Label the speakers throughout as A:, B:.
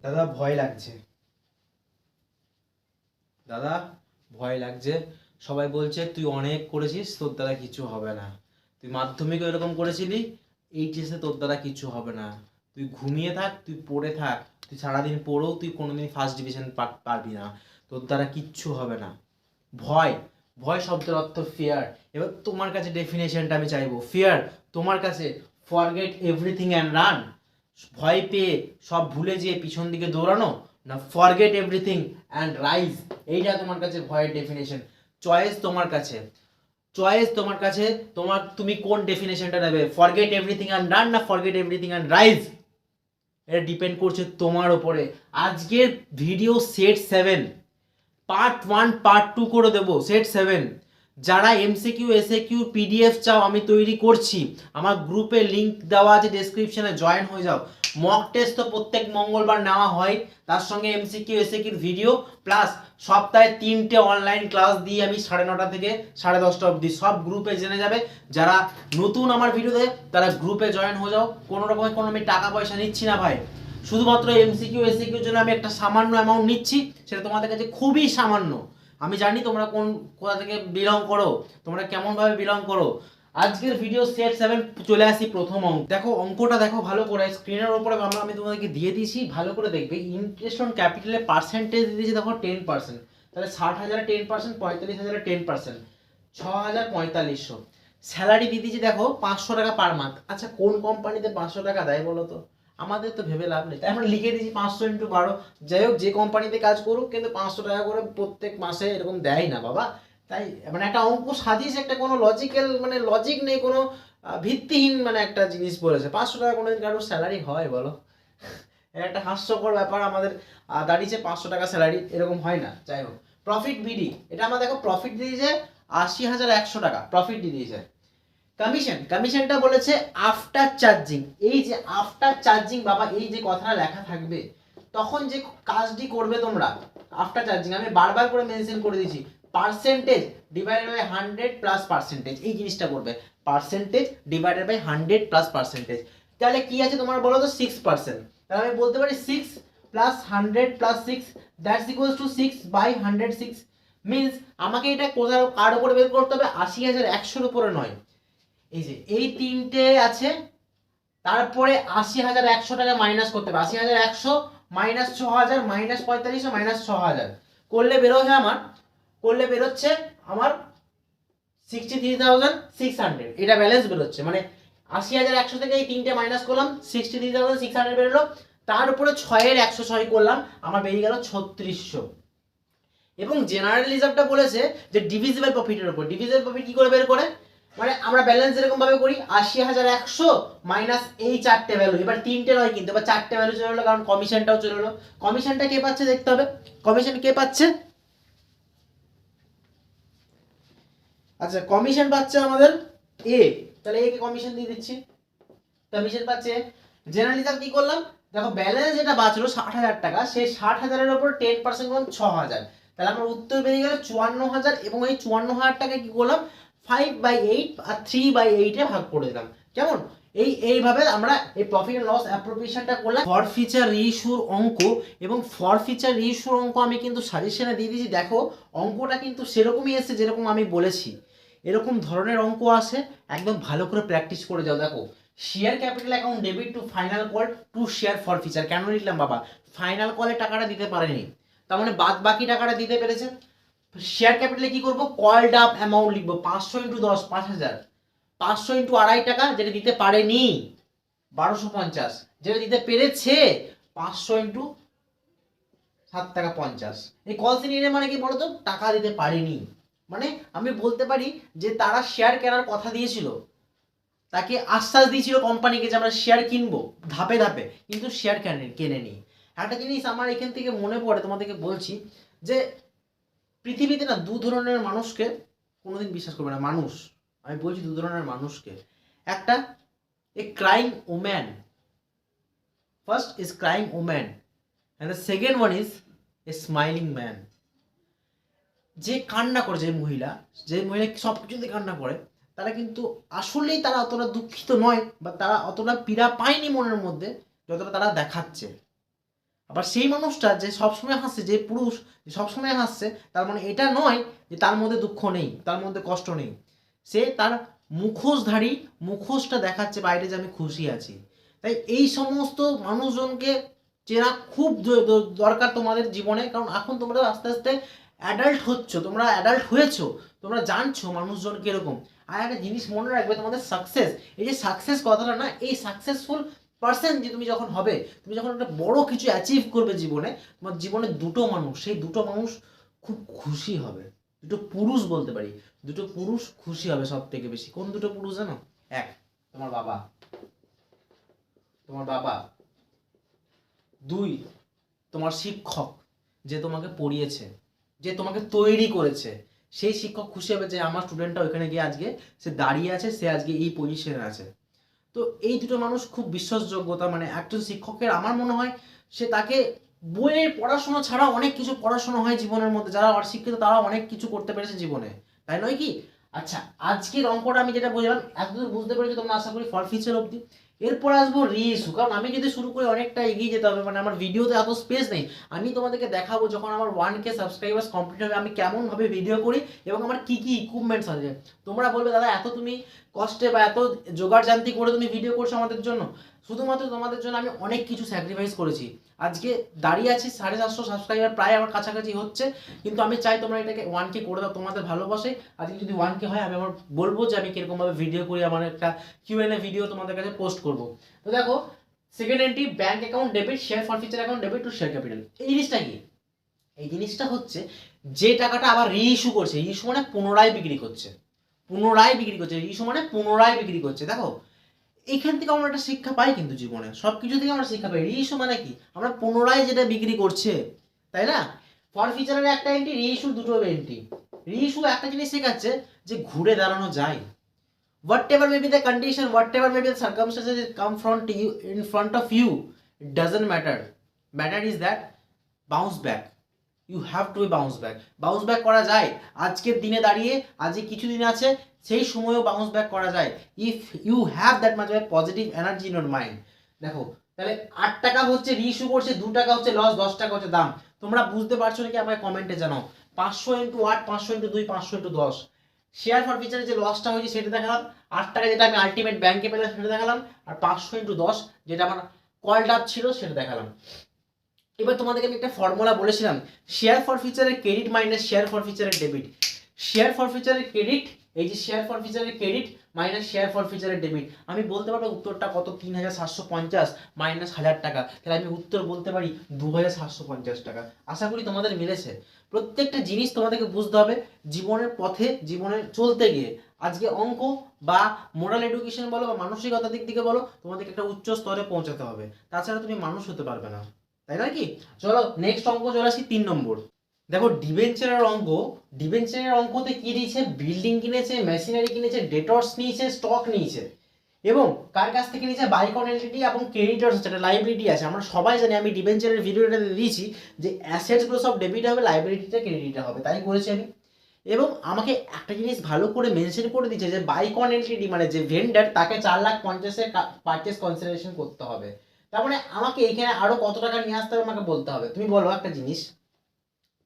A: দাদা ভয় লাগছে, দাদা ভয় লাগছে। সবাই বলছে তুই অনেক করেছিস, তোর দ্বারা কিছু হবে না। তুই মাধ্যমিকে এরকম করেছিলি, এইচএসে তোর দ্বারা কিছু হবে না। তুই ঘুমিয়ে থাক, তুই পড়ে থাক, তুই সারাদিন পড়েও তুই কোনোদিন ফার্স্ট ডিভিশন পারবি না, তোর দ্বারা কিচ্ছু হবে না। ভয়, ভয় শব্দের অর্থ ফিয়ার। এবার তোমার কাছে ডেফিনেশনটা আমি চাইবো। ফিয়ার তোমার কাছে ফরগেট এভরিথিং অ্যান্ড রান, ভয় পেয়ে সব ভুলে যেয়ে পিছন দিকে দৌড়ানো, না ফরগেট এভরিথিং অ্যান্ড রাইজ, এইটা তোমার কাছে ভয়ের ডেফিনেশন। চয়েস তোমার কাছে, চয়েস তোমার কাছে, তুমি কোন ডেফিনেশনটা নেবে, ফরগেট এভরিথিং অ্যান্ড রান না ফরগেট এভরিথিং অ্যান্ড রাইজ, এটা ডিপেন্ড করছে তোমার ওপরে। আজকের ভিডিও সেট 7, পার্ট 1 পার্ট 2 করে দেবো, সেট 7। যারা এমসিকিউ এসএকিউ পিডিএফ চাও আমি তৈরি করছি, আমার গ্রুপে লিংক দেওয়া আছে ডেসক্রিপশনে, জয়েন হয়ে যাও। মক টেস্ট তো প্রত্যেক মঙ্গলবার নেওয়া হয়, তার সঙ্গে এমসিকিউ এসএকিউর ভিডিও প্লাস সপ্তাহে 3টে অনলাইন ক্লাস দিই আমি 9:30 থেকে 10:30 অবধি। সব গ্রুপে জেনে যাবে। যারা নতুন আমার ভিডিওতে তারা গ্রুপে জয়েন হয়ে যাও। কোনো রকমের কোনো আমি টাকা পয়সা নিচ্ছি না ভাই, শুধুমাত্র এমসিকিউ এসএকিউর জন্য আমি একটা সামান্য অ্যামাউন্ট নিচ্ছি, সেটা তোমাদের কাছে খুবই সামান্য। আমি জানি তোমরা কোথা থেকে বিলং করো, তোমরা কেমনভাবে বিলং করো। আজকের ভিডিও সেট 7 চলে আসি প্রথম অঙ্ক। দেখো অঙ্কটা দেখো ভালো করে, স্ক্রিনের উপরে আমি তোমাদেরকে দিয়ে দিয়েছি, ভালো করে দেখবে। ইন্টারেস্ট অন ক্যাপিটালের পার্সেন্টেজ দিয়ে দিয়েছি দেখো 10%, তাহলে 60,000 10%, 45,000 10%, 6,4500। স্যালারি দিয়ে দিয়েছি দেখো 500 টাকা পার মান্থ। আচ্ছা কোন কোম্পানিতে 500 টাকা দেয় বলো তো? আমাদের তো ভেবে লাভ নেই, তাই আমরা লিখে দিয়েছি 500 × 12। যাই হোক, যে কোম্পানিতে কাজ করুক, কিন্তু 500 টাকা করে প্রত্যেক মাসে এরকম দেয় না বাবা। তাই মানে একটা অঙ্ক সাজিয়েছে, একটা কোনো লজিক্যাল মানে লজিক নেই, কোনো ভিত্তিহীন মানে একটা জিনিস বলেছে। 500 টাকা কোনোদিন কারোর স্যালারি হয় বলো? এটা একটা হাস্যকর ব্যাপার আমাদের দাঁড়িয়েছে, 500 টাকা স্যালারি এরকম হয় না। যাই হোক, প্রফিট বিডি, এটা আমরা দেখো প্রফিট দিয়ে দিয়েছে 80,100 টাকা প্রফিট দিয়ে দিয়েছে। কমিশন, কমিশনটা বলেছে আফটার চার্জিং। এই যে আফটার চার্জিং বাবা, এই যে কথাটা লেখা থাকবে, তখন যে কাজটি করবে তোমরা আফটার চার্জিং, আমি বারবার করে মেনশন করে দিয়েছি, percentage divided by 100 plus percentage, এই জিনিসটা করবে। Percentage divided by 100 plus percentage. তাহলে কি আছে তোমার বলো তো? 6%। তাহলে আমি বলতে পারি 6 plus 100 plus 6 that's equals to 6/106। Means আমাকে এটা কোথাও কার উপরে বের করতে হবে? 80,100 উপরে নয়। এই যে এই তিনটে আছে, তারপরে 80,100 টাকা মাইনাস করতে হবে। 80,100 মাইনাস 6,000 মাইনাস 4500 মাইনাস 6,000 করলে বেরোচ্ছে আমার 63,600। এটা ব্যালেন্স বেরোচ্ছে, মানে 80,100 থেকে এই তিনটে মাইনাস করলাম, 63,600 বেরোলো। তার উপরে 6-এর 106 করলাম, আমার বেরিয়ে গেল 3600। এবং জেনারেল রিজার্ভটা বলেছে যে ডিভিজিবল প্রফিটের উপর। ডিভিজিবল প্রফিট কি করে বের করে? মানে আমরা ব্যালেন্স এরকম ভাবে করি, 80,100 মাইনাস এই 4টে ভ্যালু। এবার 3টে নয় কিন্তু, এবার 4টে ভ্যালু চলে এলো, কারণ কমিশনটাও চলে এলো। কমিশনটা কে পাচ্ছে দেখতে হবে, কমিশন কে পাচ্ছে? আচ্ছা কমিশন পাচ্ছে আমাদের এ, তাহলে এ কে কমিশন দিয়ে দিচ্ছি। কমিশন পাচ্ছে। জেনারেল রিজার্ভ কি করলাম দেখো, ব্যালেন্স যেটা বাঁচলো 60,000 টাকা, সেই 60,000-এর উপর 10% কোন 6,000, তাহলে আমার উত্তর বেরিয়ে গেল 54,000। এবং এই 54,000 টাকা কি করলাম, 5/8 আর 3/8 এ ভাগ করে দিলাম। কেমন? এইভাবে আমরা এই প্রফিট এন্ড লস অ্যাপ্রোপ্রিয়েশনটা করলাম। ফর ফিচার রিইস্যুর অঙ্ক, এবং ফর ফিচার রিইস্যুর অঙ্ক আমি কিন্তু সাজেশনে দিয়ে দিয়েছি। দেখো অঙ্কটা কিন্তু সেরকমই এসেছে যেরকম আমি বলেছি, এরকম ধরনের অঙ্ক আসে, একদম ভালো করে প্র্যাকটিস করে যাও। দেখো share capital account debit two final call to share for feature, কেন লিখলাম বাবা? ফাইনাল কলে টাকাটা দিতে পারেনি, তার মানে বাদ বাকি টাকাটা দিতে পেরেছে। শেয়ার ক্যাপিটালে কি করব? কলড আপ অ্যামাউন্ট লিখবো, 500 × 10 5,000, 500 × 2.5 টাকা, যেটা দিতে পারেনি 1250, যেটা দিতে পেরেছে 500 × 7 টাকা 50। এই কল সিনিয়র মানে কি বলতো? টাকা দিতে পারেনি। মানে আমি বলতে পারি যে তারা শেয়ার কেনার কথা দিয়েছিল, তাকে আশ্বাস দিয়েছিল কোম্পানিকে যে আমরা শেয়ার কিনবো ধাপে ধাপে, কিন্তু শেয়ার কেনেনি। একটা জিনিস আমার এখান থেকে মনে পড়ে, তোমাদেরকে বলছি যে পৃথিবীতে না দু ধরনের মানুষকে কোনোদিন বিশ্বাস করবে না। মানুষ, আমি বলছি দু ধরনের মানুষকে। একটা a crying woman, first is crying woman and the second one is a smiling man. যে কান্না করে, যে মহিলা সব কিছুতে কান্না করে, তারা কিন্তু আসলেই তারা অতটা দুঃখিত নয়, বা তারা অতটা পীড়া পায়নি মনের মধ্যে যতটা তারা দেখাচ্ছে। আবার সেই মানুষটা যে সবসময় হাসছে, যে পুরুষ যে সবসময় হাসছে, তার মানে এটা নয় যে তার মধ্যে দুঃখ নেই, তার মধ্যে কষ্ট নেই। সে তার মুখোশধারী, মুখোশটা দেখাচ্ছে বাইরে যে আমি খুশি আছি। তাই এই সমস্ত মানুষজনকে চেনা খুব দরকার তোমাদের জীবনে, কারণ এখন তোমরা আস্তে আস্তে অ্যাডাল্ট হচ্ছ, তোমরা অ্যাডাল্ট হয়েছো, তোমরা জানছো মানুষজন কিরকম। আর একটা জিনিস মনে রাখবে, তোমাদের সাকসেস, এই যে সাকসেস কথাটা না, এই সাকসেসফুল পার্সন যে তুমি যখন হবে, তুমি যখন একটা বড় কিছু অ্যাচিভ করবে জীবনে, তোমার জীবনে দুটো মানুষ, সেই দুটো মানুষ খুব খুশি হবে। দুটো পুরুষ বলতে পারি, দুটো পুরুষ খুশি হবে সব থেকে বেশি। কোন দুটো পুরুষ জানো? এক, তোমার বাবা, তোমার বাবা। দুই, তোমার শিক্ষক, যে তোমাকে পড়িয়েছে, যে তোমাকে তৈরি করেছে। সেই শিক্ষক খুশি হবে যে আমার স্টুডেন্টটা ওইখানে গিয়ে আজকে সে দাঁড়িয়ে আছে, সে আজকে এই পজিশনে আছে। তো এই দুটো মানুষ খুব বিশ্বাসযোগ্যতা, মানে একজন শিক্ষকের আমার মনে হয় সে তাকে বইয়ের পড়াশোনা ছাড়া অনেক কিছু পড়াশোনা হয় জীবনের মধ্যে, যারা অশিক্ষিত তারা অনেক কিছু করতে পেরেছে জীবনে, তাই নয় কি? আচ্ছা, আজকের অঙ্কটা আমি যেটা বুঝলাম, এতদূর বুঝতে পেরেছি তোমরা আশা করি, ফর ফিচার অবধি। এরপর আসবো রিইস্যু, কারণ আমি যদি শুরু করি অনেকটা এগিয়ে যেতে হবে, মানে আমার ভিডিওতে এত স্পেস নেই। আমি তোমাদেরকে দেখাবো যখন আমার 1K সাবস্ক্রাইবার্স কমপ্লিট হবে আমি কেমনভাবে ভিডিও করি এবং আমার কী কী ইকুইপমেন্টস আছে। তোমরা বলবে দাদা এত তুমি কষ্টে বা এত জোগাড় জান্তি করে তুমি ভিডিও করছো আমাদের জন্য। শুধুমাত্র তোমাদের জন্য আমি অনেক কিছু স্যাক্রিফাইস করেছি, আজকে দাঁড়িয়ে আছি 750 সাবস্ক্রাইবার প্রায় আমার কাছাকাছি হচ্ছে। কিন্তু আমি চাই তোমরা এটাকে 1K করে দাও, তোমাদের ভালোবাসে। আজকে যদি 1K হয় আমি আমার বলবো যে আমি কিরকমভাবে ভিডিও করি, আমার একটা Q&A ভিডিও তোমাদের কাছে পোস্ট করব। তো দেখো, second entry, bank account debit, share for feature account debit to share capital. এই জিনিসটা কি? এই জিনিসটা হচ্ছে যে টাকাটা আবার রিইস্যু করছে, রিইস্যু মানে পুনরায় বিক্রি করছে, পুনরায় বিক্রি করছে, রিইস্যু মানে পুনরায় বিক্রি করছে। দেখো, এইখান থেকে আমরা একটা শিক্ষা পাই, কিন্তু জীবনে সব কিছু থেকে আমরা শিক্ষা পাই। রিইস্যু মানে কি? আমরা পুনরায় যেটা বিক্রি করছে, তাই না? ফর ফিচারের একটা এন্ট্রি, রিইস্যু দুটো এন্ট্রি। রিইস্যু একটা জিনিস শেখাচ্ছে যে ঘুরে দাঁড়ানো যায়। Whatever may be the condition, whatever may be the circumstances that come from you in front of you, it doesn't matter. Matter is that bounce back. You have to be bounce back. Bounce back করা যায় আজকের দিনে দাঁড়িয়ে, আজকে কিছু দিন আছে সেই সময়ও bounce back করা যায় if you have that much of a positive energy in your mind. দেখো, তাহলে 8 টাকা হচ্ছে রিইস্যু করছে, 2 টাকা হচ্ছে লস, 10 টাকা হচ্ছে দাম। তোমরা বুঝতে পারছো নাকি আমাকে কমেন্টে জানাও। 500 × 8, 500 × 2, 500 × 10। শেয়ার ফর ফিচারে যে লসটা হয়েছে সেটা দেখালাম, 8 টাকা যেটা আমি আলটিমেট ব্যাংকে পেলাম সেটা দেখালাম, আর 500 × 10 যেটা আমার কলড আপ ছিল সেটা দেখালাম। এবার তোমাদেরকে আমি একটা ফর্মুলা বলেছিলাম, শেয়ার ফর ফিচারের ক্রেডিট মাইনাস শেয়ার ফর ফিচারের ডেবিট। শেয়ার ফর ফিচারের ক্রেডিট, এই যে শেয়ার ফর ফিচারের ক্রেডিট মাইনাস শেয়ার ফর ফিচারের ডেবিট। আমি বলতে পারবো উত্তরটা কত? 3750 মাইনাস 1000 টাকা। তাহলে আমি উত্তর বলতে পারি 2750 টাকা। আশা করি তোমাদের মিলেছে। প্রত্যেকটা জিনিস তোমাদেরকে বুঝতে হবে জীবনের পথে, জীবনে চলতে গিয়ে। আজকে অঙ্ক বা মোরাল এডুকেশন বলো বা মানসিকতার দিক থেকে বলো, তোমাদেরকে একটা উচ্চ স্তরে পৌঁছাতে হবে, তাছাড়া তুমি মানুষ হতে পারবে না, তাই নয় কি? চলো নেক্সট অঙ্ক চলে আসি, 3 নম্বর। দেখো, ডিবেঞ্চারের অঙ্ক। ডিবেঞ্চারের অঙ্কতে কি দিয়েছে? বিল্ডিং কিনেছে, মেশিনারি কিনেছে, ডেটর্স নিয়েছে, স্টক নিয়েছে, এবং কার কাছ থেকে নিয়েছে? বাইকন এলটিডি এবং ক্রেডিটর্স, যেটা লাইবিলিটি আছে। আমরা সবাই জানি, আমি ডিবেঞ্চারের ভিডিওটা দিয়েছি যে অ্যাসেটসগুলো সব ডেবিট হবে, লাইবিলিটিটা ক্রেডিট হবে, তাই করেছি আমি। এবং আমাকে একটা জিনিস ভালো করে মেনশন করে দিচ্ছে যে বাইকন এলটিডি মানে যে ভেন্ডার, তাকে 4,50,000 পারচেস কনসিডারেশন করতে হবে। তার মানে আমাকে এখানে আরো কত টাকা নিয়ে আসতে হবে আমাকে বলতে হবে। তুমি বলো একটা জিনিস,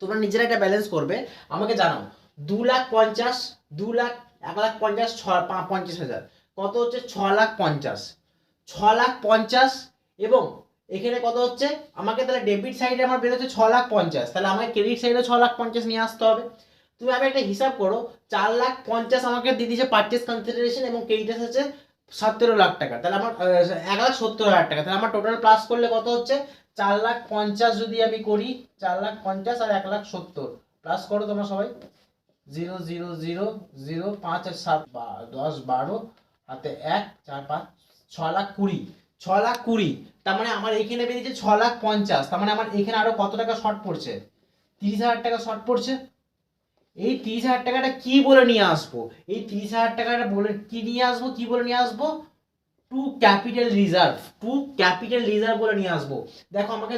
A: তোমরা নিজেরা একটা ব্যালেন্স করবে, আমাকে জানাও। 2,50,000, 2,00,000, 1,50,000, 50,000, কত হচ্ছে? 6,50,000, 6,50,000। এবং এখানে কত হচ্ছে? আমাকে তাহলে ডেবিট সাইডে আমার বেরোচ্ছে 6,50,000, তাহলে আমাকে ক্রেডিট সাইডে 6,50,000 নিয়ে আসতে হবে। তুমি আমি একটা হিসাব করো, 4,50,000 আমাকে দিয়ে দিয়েছে পারচেস কনসিডারেশন এবং ক্রেডিট হচ্ছে 17 লাখ টাকা, তাহলে আমার 1,70,000 টাকা। তাহলে আমার টোটাল প্লাস করলে কত হচ্ছে? 4,50,000 যদি আমি করি, 4,50,000 আর 1,70,000 প্লাস করো তোমরা সবাই। 0 0 0 0 5 আর 7 10 12 হাতে 1 4 5 6,20,000, 6,20,000। তার মানে আমার এখানে বেরিয়েছে 6,50,000। তার মানে আমার এখানে আরো কত টাকা শর্ট পড়ছে? 30,000 টাকা শর্ট পড়ছে। এই 30,000 টাকাটা কি বলে নিয়ে আসবো? এই 30,000 টাকাটা বলে কি নিয়ে আসবো? কি বলে নিয়ে আসবো? To capital reserve, to capital reserve বলে নিয়ে আসবো। দেখো, আমাকে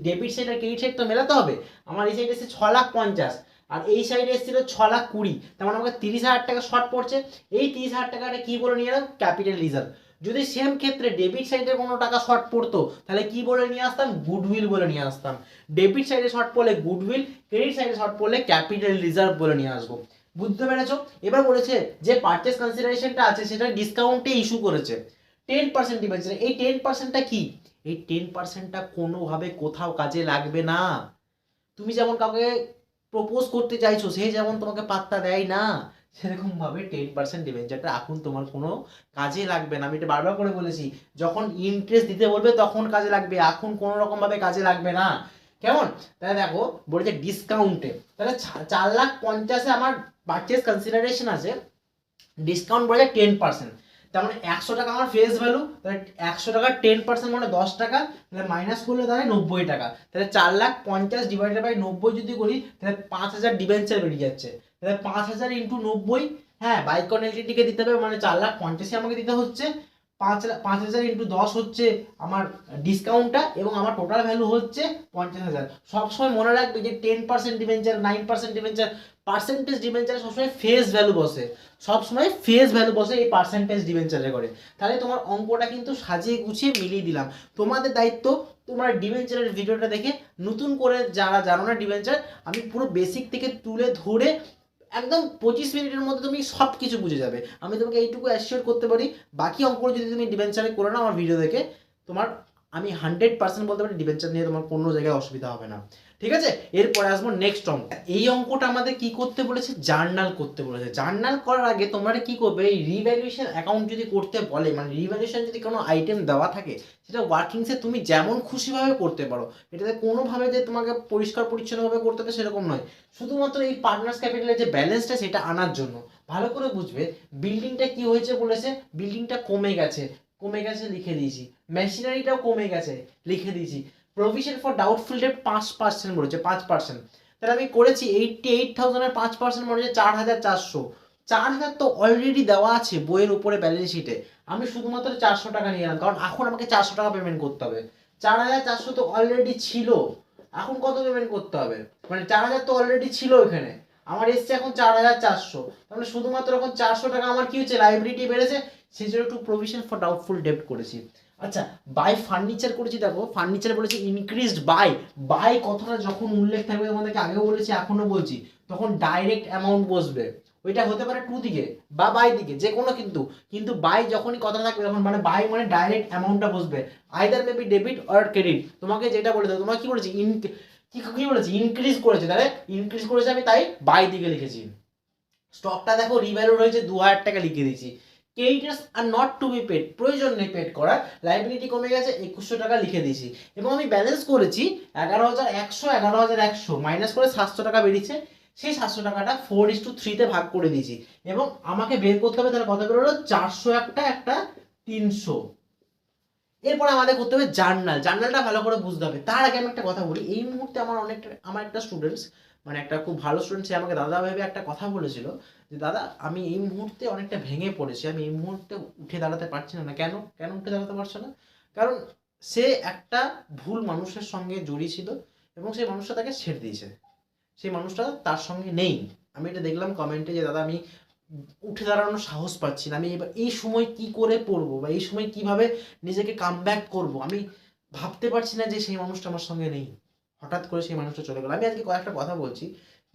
A: ডেবিট সাইড আর ক্রেডিট সাইড তো মেলাতে হবে। আমার এই সাইডে এসেছে 6,50,000 আর এই সাইডে এসেছিল 6,20,000, তার মানে আমাকে 30,000 টাকা শর্ট পড়ছে। এই 30,000 টাকাটা কি বলে নিয়ে এলাম? Capital reserve. যদি সেম ক্ষেত্রে ডেবিট সাইডে কোনো টাকা শর্ট পড়তো তাহলে কি বলে নিয়ে আসতাম, গুডউইল বলে নিয়ে আসতাম। ডেবিট সাইডে শর্ট পড়লে গুডউইল, ক্রেডিট সাইডে শর্ট পড়লে ক্যাপিটাল রিজার্ভ বলে নিয়ে আসবো। বুঝতে পেরেছো? এবার বলেছে যে পারচেস কনসিডারেশনটা আছে সেটা ডিসকাউন্টে ইস্যু করেছে 10% ডিবেঞ্চার। এই 10%টা কি? এই 10%টা কোনোভাবে কোথাও কাজে লাগবে না। তুমি যেমন কাউকে প্রপোজ করতে চাইছো, সে যেমন তোমাকে পাত্তা দেয় না, সেরকম ভাবে 10% ডিবেঞ্চারটা এখন তোমার কোনো কাজে লাগবে না। আমি এটা বারবার করে বলেছি, যখন ইন্টারেস্ট দিতে বলবে তখন কাজে লাগবে, এখন কোনো রকম ভাবে কাজে লাগবে না। কেমন? তাহলে দেখো বলেছে ডিসকাউন্টে, তাহলে 4,50,000 আমার পারচেস কনসিডারেশন আছে, ডিসকাউন্ট বলে 10%, তার মানে 100 টাকা আমার ফেস ভ্যালু, তাহলে 100 টাকা 10% মানে 10 টাকা, তাহলে মাইনাস করলে দাঁড়ায় 90 টাকা। তাহলে 4,50,000 ডিভাইডেড বাই 90 যদি করি তাহলে 5,000 ডিবেঞ্চার বেরিয়ে যাচ্ছে। তাহলে 5,000 ইন্টু 90, হ্যাঁ বাইকন এলটিটিকে দিতে হবে, মানে 4,50,000 আমাকে দিতে হচ্ছে, 5,000 ইন্টু 10 হচ্ছে আমার ডিসকাউন্টটা, এবং আমার টোটাল ভ্যালু হচ্ছে 50,000। সবসময় মনে রাখবে যে 10% ডিবেঞ্চার, 9% ডিবেঞ্চার, পার্সেন্টেজ ডিবেঞ্চারে সবসময় ফেস ভ্যালু বসে, সবসময় ফেস ভ্যালু বসে এই পার্সেন্টেজ ডিবেঞ্চারে করে। তাহলে তোমার অঙ্কটা কিন্তু সাজিয়ে গুছিয়ে মিলিয়ে দিলাম। তোমাদের দায়িত্ব তোমার ডিবেঞ্চারের ভিডিওটা দেখে নতুন করে যারা জানো না ডিবেঞ্চার, আমি পুরো বেসিক থেকে তুলে ধরে একদম 25 মিনিটের মধ্যে তুমি সব কিছু বুঝে যাবে। আমি তোমাকে এইটুকু অ্যাসিওর করতে পারি, বাকি অঙ্কগুলো যদি তুমি ডিবেঞ্চারে করে নাও আমার ভিডিও দেখে, তোমার আমি 100% বলতে পারি ডিবেঞ্চার নিয়ে তোমার কোনো জায়গায় অসুবিধা হবে না। ঠিক আছে, এরপরে আসবো নেক্সট অঙ্ক। এই অঙ্কটা আমাদের কি করতে বলেছে, জার্নাল করতে বলেছে। জার্নাল করার আগে তোমরা কি করবে, এই রিভ্যালুয়েশন অ্যাকাউন্ট যদি করতে বলে, মানে রিভ্যালুয়েশন যদি কোনো আইটেম দেওয়া থাকে সেটা ওয়ার্কিংসে তুমি যেমন খুশিভাবে করতে পারো, এটাতে কোনোভাবে যে তোমাকে পরিষ্কার পরিচ্ছন্নভাবে করতে হবে সেরকম নয়, শুধুমাত্র এই পার্টনার্স ক্যাপিটালের যে ব্যালেন্সটা সেটা আনার জন্য। ভালো করে বুঝবে, বিল্ডিংটা কি হয়েছে বলেছে, বিল্ডিংটা কমে গেছে, কমে গেছে লিখে দিয়েছি, মেশিনারিটাও কমে গেছে লিখে দিয়েছি, প্রভিশন ফর ডাউটফুল ডেট 5% বলেছে, 5%। তাহলে আমি করেছি 88,000 এর 5% মানে হচ্ছে 4,400। 4,000 তো অলরেডি দেওয়া আছে বইয়ের উপরে ব্যালেন্স শিটে, আমি শুধুমাত্র 400 টাকা নিয়ে এলাম, কারণ এখন আমাকে 400 টাকা পেমেন্ট করতে হবে। 4,400 তো অলরেডি ছিল, এখন কত পেমেন্ট করতে হবে, মানে 4,000 তো অলরেডি ছিল এখানে, আমার এসছে এখন 4,400, তাহলে শুধুমাত্র এখন 400 টাকা আমার কি হচ্ছে, লাইবিলিটি বেড়েছে, সেই জন্য একটু প্রভিশন ফর ডাউটফুল ডেট করেছি। আচ্ছা, বাই ফার্নিচার করেছি, দেখো ফার্নিচার বলেছে ইনক্রিজড বাই, বাই কথাটা যখন উল্লেখ থাকবে, তোমাদেরকে আগেও বলেছি এখনো বলছি, তখন ডাইরেক্ট অ্যামাউন্ট বসবে, ওইটা হতে পারে টু দিকে বা বাই দিকে যে কোনো, কিন্তু বাই যখনই কথা থাকবে তখন মানে বাই মানে ডাইরেক্ট অ্যামাউন্টটা বসবে, either maybe debit or credit. তোমাকে যেটা বলে দেবো, তোমার কি বলেছি কি বলেছি, ইনক্রিজ করেছে, তাহলে ইনক্রিজ করেছে আমি তাই বাই দিকে লিখেছি। স্টকটা দেখো রিভ্যালু রয়েছে 2,000 টাকা লিখে দিয়েছি। Creditors are not to be paid, প্রয়োজন নেই পেড করার, লাইবিলিটি কমে গেছে 2,100 টাকা লিখে দিয়েছি, এবং আমি ব্যালেন্স করেছি 11,100, 11,100 মাইনাস করে 700 টাকা বেরিয়েছে, সেই 700 টাকাটা 4:3 ভাগ করে দিয়েছি, এবং আমাকে বের করতে হবে তাহলে কত বেরোলো, 400 একটা 300। এরপরে আমাদের করতে হবে জার্নাল, জার্নালটা ভালো করে বুঝতে হবে। তার আগে আমি একটা কথা বলি, এই মুহূর্তে আমার একটা স্টুডেন্টস, মানে একটা খুব ভালো স্টুডেন্ট, সে আমাকে দাদা ভেবে একটা কথা বলেছিল যে দাদা আমি এই মুহূর্তে অনেকটা ভেঙে পড়েছি, আমি এই মুহূর্তে উঠে দাঁড়াতে পারছি না। কেন কেন উঠে দাঁড়াতে পারছো না? কারণ সে একটা ভুল মানুষের সঙ্গে জড়িয়ে ছিল, এবং সেই মানুষটা তাকে ছেড়ে দিয়েছে, সেই মানুষটা তার সঙ্গে নেই। আমি এটা দেখলাম কমেন্টে যে দাদা আমি উঠে দাঁড়ানোর সাহস পাচ্ছি না, আমি এবার এই সময় কি করে পড়বো, বা এই সময় কিভাবে নিজেকে কাম ব্যাক করবো, আমি ভাবতে পারছি না যে সেই মানুষটা আমার সঙ্গে নেই, হঠাৎ করে সেই মানুষটা চলে গেল। আমি আজকে কয়েকটা কথা বলছি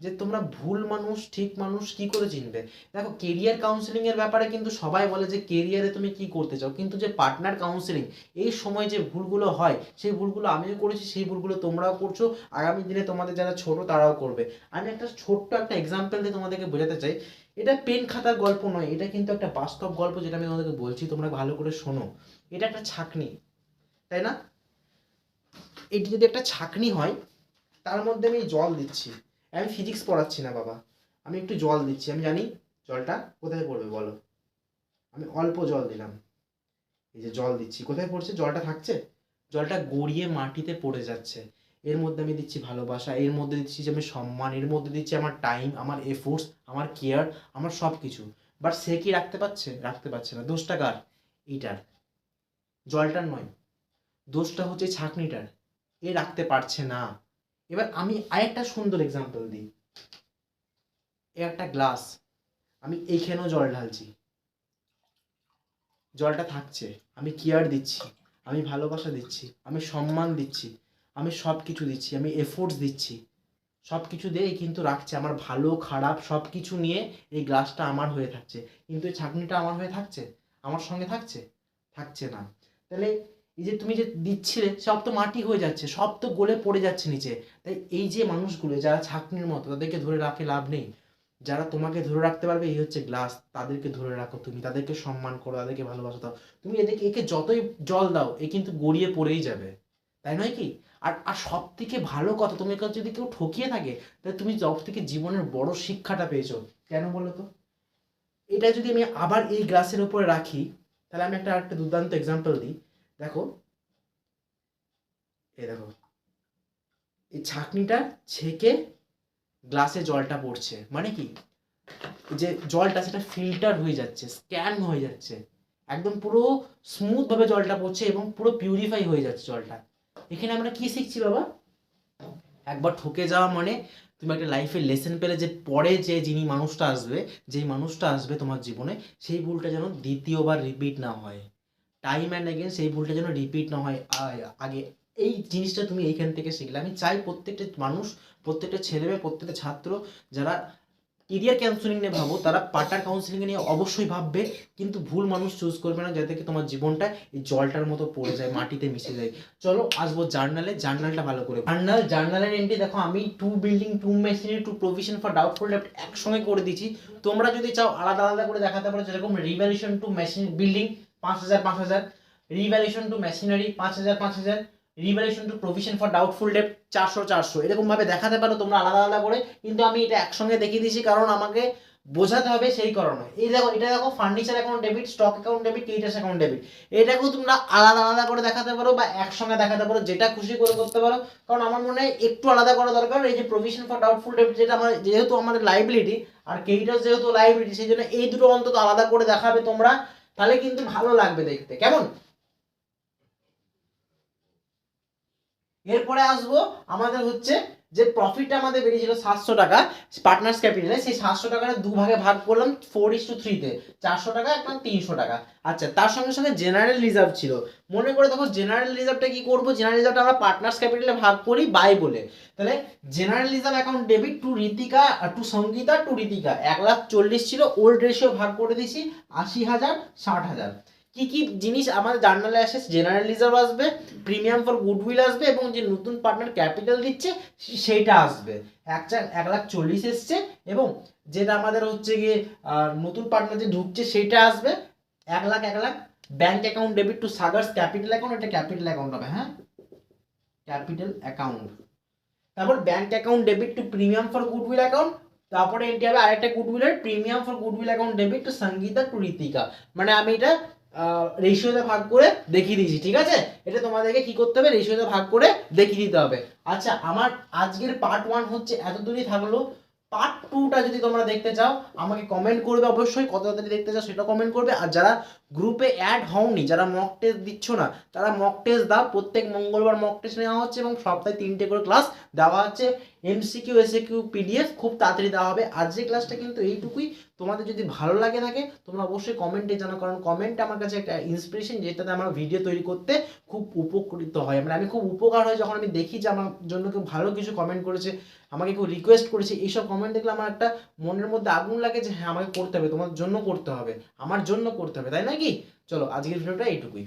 A: যে তোমরা ভুল মানুষ ঠিক মানুষ কি করে চিনবে। দেখো, কেরিয়ার কাউন্সিলিং এর ব্যাপারে কিন্তু সবাই বলে যে কেরিয়ারে তুমি কি করতে চাও, কিন্তু যে পার্টনার কাউন্সিলিং এই সময় যে ভুলগুলো হয়, সেই ভুলগুলো আমিও করেছি, সেই ভুলগুলো তোমরাও করছো, আগামী দিনে তোমাদের যারা ছোট তারাও করবে। আমি একটা ছোট্ট একটা এক্সাম্পল দিয়ে তোমাদেরকে বোঝাতে চাই, এটা পেন খাতার গল্প নয়, এটা কিন্তু একটা বাস্তব গল্প, যেটা আমি তোমাদেরকে বলছি, তোমরা ভালো করে শোনো। এটা একটা ছাঁকনি, তাই না? এটি যদি একটা ছাঁকনি হয়, তার মধ্যে আমি জল দিচ্ছি, আমি ফিজিক্স পড়াচ্ছি না বাবা, আমি একটু জল দিচ্ছি, আমি জানি জলটা কোথায় পড়বে বলো, আমি অল্প জল দিলাম, এই যে জল দিচ্ছি, কোথায় পড়ছে জলটা, থাকছে, জলটা গড়িয়ে মাটিতে পড়ে যাচ্ছে। এর মধ্যে আমি দিচ্ছি ভালোবাসা, এর মধ্যে দিচ্ছি যে আমি সম্মান, এর মধ্যে দিচ্ছি আমার টাইম, আমার এফোর্টস, আমার কেয়ার, আমার সব কিছু, বাট সে কি রাখতে পারছে? রাখতে পারছে না। দোষটা কার? এইটার, জলটার নয়, দোষটা হচ্ছে ছাঁকনিটার, এ রাখতে পারছে না। এবার আমি আরেকটা সুন্দর এক্সাম্পল দিই, এ একটা গ্লাস, আমি এইখানেও জল ঢালছি, জলটা থাকছে, আমি কেয়ার দিচ্ছি, আমি ভালোবাসা দিচ্ছি, আমি সম্মান দিচ্ছি, আমি সব কিছু দিচ্ছি, আমি এফোর্টস দিচ্ছি, সব কিছু দিয়ে কিন্তু রাখছে, আমার ভালো খারাপ সব কিছু নিয়ে এই গ্লাসটা আমার হয়ে থাকছে, কিন্তু এই ছাঁকনিটা আমার হয়ে থাকছে, আমার সঙ্গে থাকছে, থাকছে না। তাহলে এই যে তুমি যে দিচ্ছিলে সব তো মাটি হয়ে যাচ্ছে, সব তো গলে পড়ে যাচ্ছে নিচে। তাই এই যে মানুষগুলো যারা ছাঁকনির মতো, তাদেরকে ধরে রাখে লাভ নেই। যারা তোমাকে ধরে রাখতে পারবে এই হচ্ছে গ্লাস, তাদেরকে ধরে রাখো তুমি, তাদেরকে সম্মান করো, তাদেরকে ভালোবাসা দাও। তুমি একে যতই জল দাও এ কিন্তু গড়িয়ে পড়েই যাবে, তাই নয় কি? আর আর সব থেকে ভালো কথা, তুমি যদি কেউ ঠকিয়ে থাকে তাহলে তুমি সব থেকে জীবনের বড় শিক্ষাটা পেয়েছো। কেন বলো তো? এটা যদি আমি আবার এই গ্লাসের উপরে রাখি, তাহলে আমি একটা দুর্দান্ত এক্সাম্পল দিই। দেখো, এই দেখো, এই ছাঁকনিটা ছেঁকে গ্লাসে জলটা পড়ছে, মানে কি? যে জলটা সেটা ফিল্টার হয়ে যাচ্ছে, স্ক্যান হয়ে যাচ্ছে, একদম পুরো স্মুথ ভাবে জলটা পড়ছে এবং পুরো পিউরিফাই হয়ে যাচ্ছে জলটা। এখানে আমরা কি শিখছি বাবা? একবার ঠকে যাওয়া মানে তুমি একটা লাইফের লেসন পেলে, যে পরে যে মানুষটা আসবে, যেই মানুষটা আসবে তোমার জীবনে, সেই ভুলটা যেন দ্বিতীয়বার রিপিট না হয়, টাইম অ্যান্ড অ্যাগেন সেই ভুলটা যেন রিপিট না হয়। আগে এই জিনিসটা তুমি এইখান থেকে শিখলে। আমি চাই প্রত্যেকটা মানুষ, প্রত্যেকটা ছেলেমেয়ে, প্রত্যেকটা ছাত্র যারা কেরিয়ার কাউন্সিলিং নিয়ে ভাবো, তারা পার্টনার কাউন্সিলিং নিয়ে অবশ্যই ভাববে, কিন্তু ভুল মানুষ চুজ করবে না, যাতে কি তোমার জীবনটা এই জলটার মতো পড়ে যায়, মাটিতে মিশে যায়। চলো আসবো জার্নালে, জার্নালটা ভালো করে জার্নালের এন্ট্রি দেখো, আমি to building, to machinery, to provision for doubtful ডেপ্ট একসঙ্গে করে দিচ্ছি। তোমরা যদি চাও আলাদা আলাদা করে দেখাতে পারো, যেরকম revaluation to machine building 5,000 5,000, revaluation to machinery 5,000 5,000, revaluation to provision for doubtful ডেপ্ট 400 400, এরকম ভাবে দেখাতে পারো তোমরা আলাদা আলাদা করে। কিন্তু আমি এটা একসঙ্গে দেখিয়ে দিয়েছি কারণ আমাকে বোঝাতে হবে, সেই কারণে। এই দেখো, এটা দেখো, furniture account debit, stock account debit, creditors account debit, এটাকেও তোমরা আলাদা আলাদা করে দেখাতে পারো বা একসঙ্গে দেখাতে পারো, যেটা খুশি করে করতে পারো। কারণ আমার মনে হয় একটু আলাদা করা দরকার। এই যে প্রভিশন ফর ডাউটফুল ডেবিট, যেটা আমার যেহেতু আমাদের লাইবিলিটি, আর ক্রেডিটার্স যেহেতু লাইবিলিটি, সেই জন্য এই দুটো অন্তত আলাদা করে দেখাবে তোমরা, তাহলে কিন্তু ভালো লাগবে দেখতে। কেমন? এরপরে আসবো আমাদের হচ্ছে যে প্রফিটটা আমাদের বেরিয়েছিল 700 টাকা পার্টনার্স ক্যাপিটালে, সেই 700 টাকাটা দুভাগে ভাগ করলাম 4:3 তে, 400 টাকা এবং 300 টাকা। আচ্ছা, তার সঙ্গে সঙ্গে জেনারেল রিজার্ভ ছিল। মনে করে দেখো, জেনারেল রিজার্ভটা কি করবো? জেনারেল রিজার্ভটা আমরা পার্টনার্স ক্যাপিটালে ভাগ করি বাই বলে। তাহলে general reserve account debit to Ritika, to Sangeeta, to Ritika 1,40,000 ছিল, ওল্ড রেশিও ভাগ করে দিয়েছি 80,000 60,000। কি কি জিনিস আমাদের জার্নালে আসে? জেনারেল রিজার্ভ আসবে, প্রিমিয়াম ফর গুডউইল আসবে, এবং যে নতুন পার্টনার ক্যাপিটাল দিচ্ছে সেইটা আসবে। 1,40,000 এসছে, এবং যেটা আমাদের হচ্ছে গিয়ে নতুন পার্টনার যে ঢুকছে সেইটা আসবে 1,00,000। Bank account debit to Sagar's capital account, এটা ক্যাপিটাল অ্যাকাউন্ট হবে, হ্যাঁ, ক্যাপিটাল অ্যাকাউন্ট। তারপর bank account debit to premium for goodwill account, তারপরে এন্ট্রি হবে আরেকটা গুডউইলের, premium for goodwill account debit to Sangeeta to Ritika. মানে আমি এটা রেশিওতে ভাগ করে দেখিয়ে দিয়েছি, ঠিক আছে? এটা তোমাদেরকে কি করতে হবে? রেশিওতে ভাগ করে দেখিয়ে দিতে হবে। আচ্ছা, আমার আজকের পার্ট 1 হচ্ছে এতদূরই থাকলো। পার্ট 2টা যদি তোমরা দেখতে চাও আমাকে কমেন্ট করবে, অবশ্যই কত তাড়াতাড়ি দেখতে চাও সেটা কমেন্ট করবে। আর যারা গ্রুপে অ্যাড হওনি, যারা মক টেস্ট দিচ্ছ না, তারা মক টেস্ট দাও। প্রত্যেক মঙ্গলবার মক টেস্ট নেওয়া হচ্ছে এবং সপ্তাহে 3টে করে ক্লাস দেওয়া হচ্ছে। এমসিকিউ, এসএকিউ, পিডিএফ খুব তাড়াতাড়ি দেওয়া হবে। আজকের ক্লাসটা কিন্তু এইটুকুই। তোমাদের যদি ভালো লাগে থাকে তোমরা অবশ্যই কমেন্টে জানাও, কারণ কমেন্ট আমার কাছে একটা ইন্সপিরেশন, যেটাতে আমার ভিডিও তৈরি করতে খুব উপকৃত হয়। মানে আমি খুব উপকার হয় যখন আমি দেখি যে আমার জন্য কেউ ভালো কিছু কমেন্ট করেছে, আমাকে কেউ রিকোয়েস্ট করেছে। এইসব কমেন্ট দেখলে আমার একটা মনের মধ্যে আগুন লাগে যে হ্যাঁ, আমাকে করতে হবে, তোমার জন্য করতে হবে, আমার জন্য করতে হবে, তাই না কি? চলো, আজকের ভিডিওটা এইটুকুই।